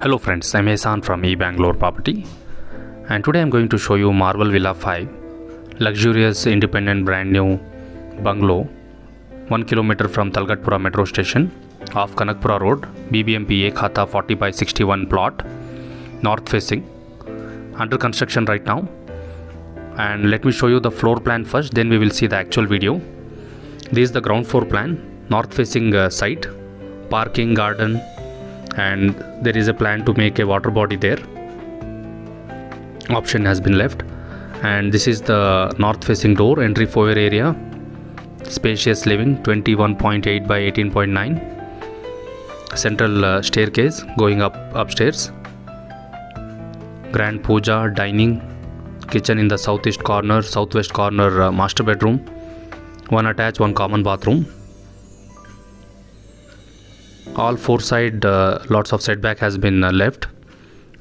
Hello friends, I'm Ehsan from eBangalore Property, and today I'm going to show you Marble Villa 5, luxurious independent brand new bungalow 1 kilometer from Talgatpura metro station off Kanakpura Road, BBMP Khata 40 by 61 plot, north facing, under construction right now. And let me show you the floor plan first, then we will see the actual video. This is the ground floor plan, north facing site, parking, garden, and there is a plan to make a water body there. Option has been left. And this is the north facing door, entry foyer area, spacious living 21.8 by 18.9, central staircase going upstairs, grand puja, dining, kitchen in the southwest corner, master bedroom, one attached, one common bathroom. All four side lots of setback has been left.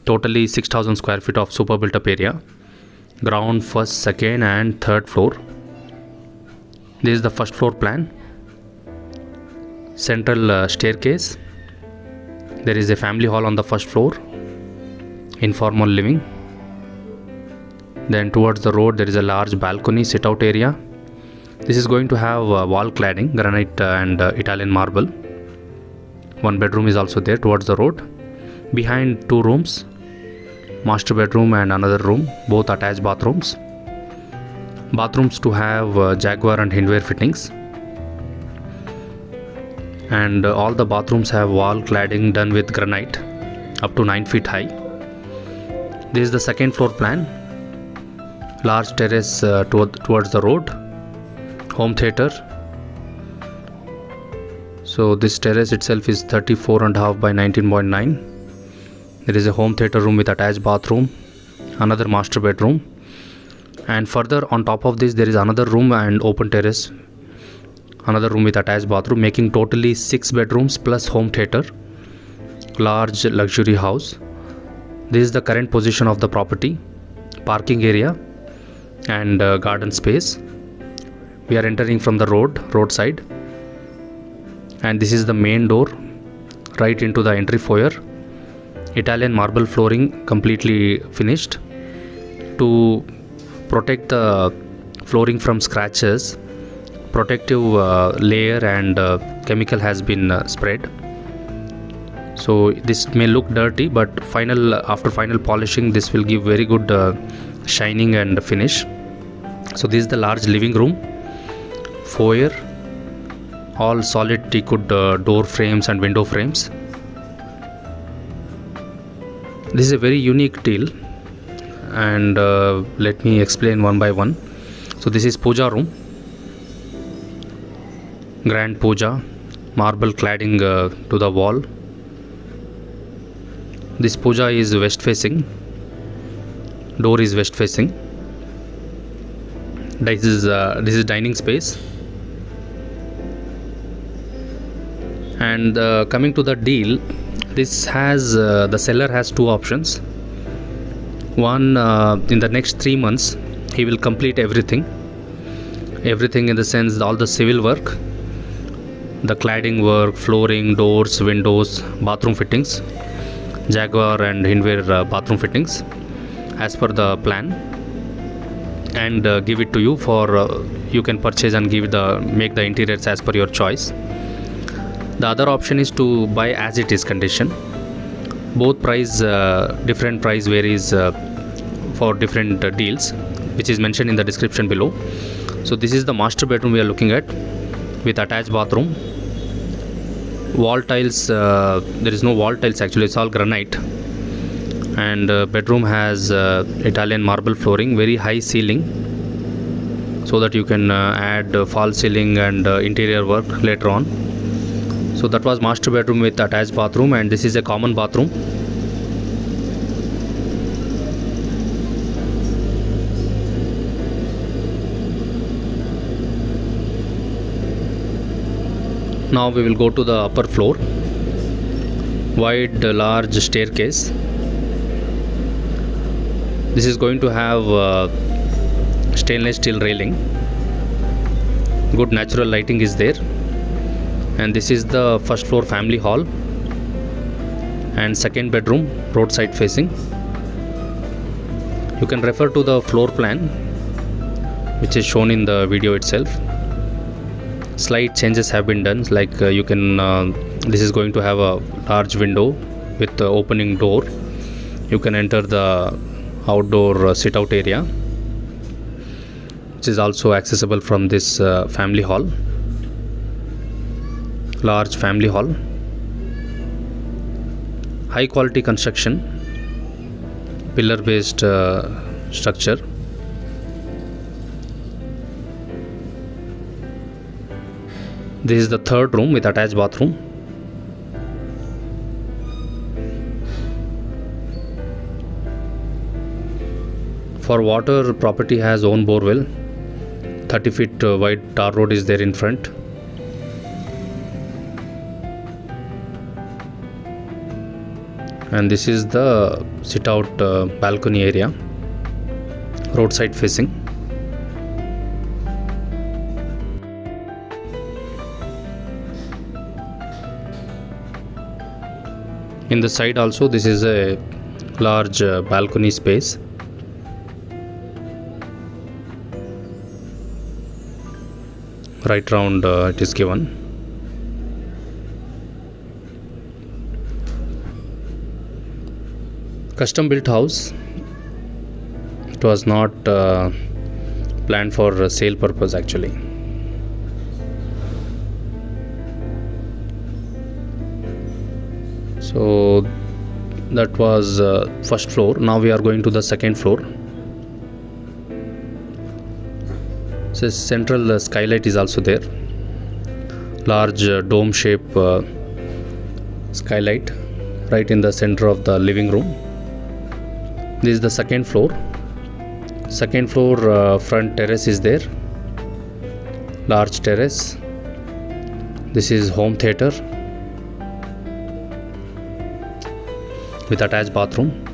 Totally 6,000 square feet of super built up area. Ground, first, second and third floor. This is the first floor plan. Central staircase. There is a family hall on the first floor. Informal living. Then towards the road there is a large balcony, sit out area. This is going to have wall cladding, granite and Italian marble. One bedroom is also there towards the road. Behind, two rooms, master bedroom and another room, both attached bathrooms. Bathrooms to have Jaguar and Hindware fittings. And all the bathrooms have wall cladding done with granite up to 9 feet high. This is the second floor plan. Large terrace towards the road. Home theater. So this terrace itself is 34.5 by 19.9. There is a home theater room with attached bathroom, another master bedroom, and further on top of this there is another room and open terrace, another room with attached bathroom, making totally 6 bedrooms plus home theater. Large luxury house. This is the current position of the property. Parking area and garden space. We are entering from the roadside. And this is the main door right into the entry foyer. Italian marble flooring completely finished. To protect the flooring from scratches, protective layer and chemical has been spread. So this may look dirty, but after final polishing this will give very good shining and finish. So this is the large living room, foyer, all solid teakwood door frames and window frames. This is a very unique deal, and let me explain one by one. So this is puja room, grand puja, marble cladding to the wall. This puja is west facing, door is west facing. This is dining space. And coming to the deal, this has the seller has two options. One, in the next 3 months he will complete everything in the sense all the civil work, the cladding work, flooring, doors, windows, bathroom fittings, Jaguar and Hindware bathroom fittings as per the plan, and give it to you for you can purchase and make the interiors as per your choice. The other option is to buy as it is condition. Both different price varies for different deals, which is mentioned in the description below. So this is the master bedroom we are looking at with attached bathroom. Wall tiles, there is no wall tiles actually, it's all granite. And bedroom has Italian marble flooring, very high ceiling, so that you can add false ceiling and interior work later on. So that was master bedroom with attached bathroom, and this is a common bathroom. Now we will go to the upper floor. Wide large staircase. This is going to have stainless steel railing. Good natural lighting is there. And this is the first floor family hall. and second bedroom roadside facing. You can refer to the floor plan which is shown in the video itself. Slight changes have been done, like you can this is going to have a large window with the opening door. You can enter the outdoor sit out area, which is also accessible from this family hall, large family hall. High quality construction, pillar based structure. This is the third room with attached bathroom. For water, property has own borewell. 30 feet wide tar road is there in front. And this is the sit out balcony area, roadside facing. In the side also, this is a large balcony space. Right round it is given. Custom built house. It was not planned for sale purpose actually. So that was first floor. Now we are going to the second floor. So central skylight is also there. Large dome shape skylight right in the center of the living room. This is the second floor. Second floor front terrace is there. Large terrace. This is home theater with attached bathroom.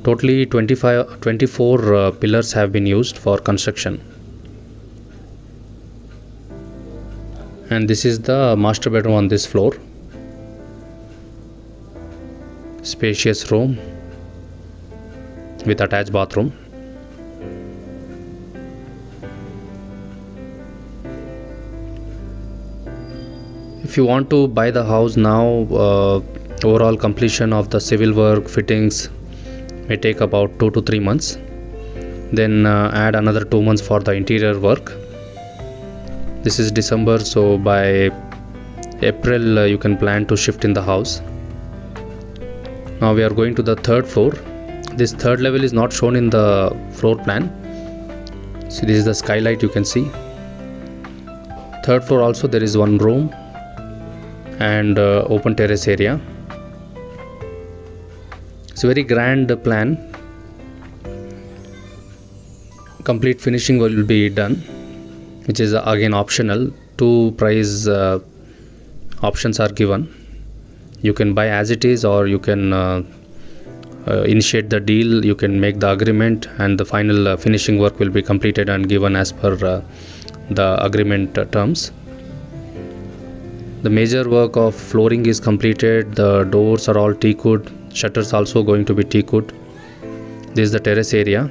Totally 24 pillars have been used for construction. And this is the master bedroom on this floor. Spacious room with attached bathroom. If you want to buy the house now, overall completion of the civil work, fittings may take about 2 to 3 months. Then add another 2 months for the interior work. This is December, so by April you can plan to shift in the house. Now we are going to the third floor. This third level is not shown in the floor plan. So this is the skylight you can see. Third floor also there is one room and open terrace area. It's a very grand plan. Complete finishing will be done, which is again optional. 2 price options are given. You can buy as it is, or you can initiate the deal. You can make the agreement, and the final finishing work will be completed and given as per the agreement terms. The major work of flooring is completed. The doors are all teakwood. Shutters also going to be teakwood. This is the terrace area.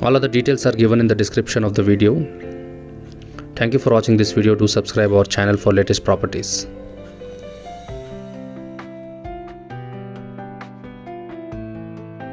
All of the details are given in the description of the video. Thank you for watching this video. Do subscribe our channel for latest properties.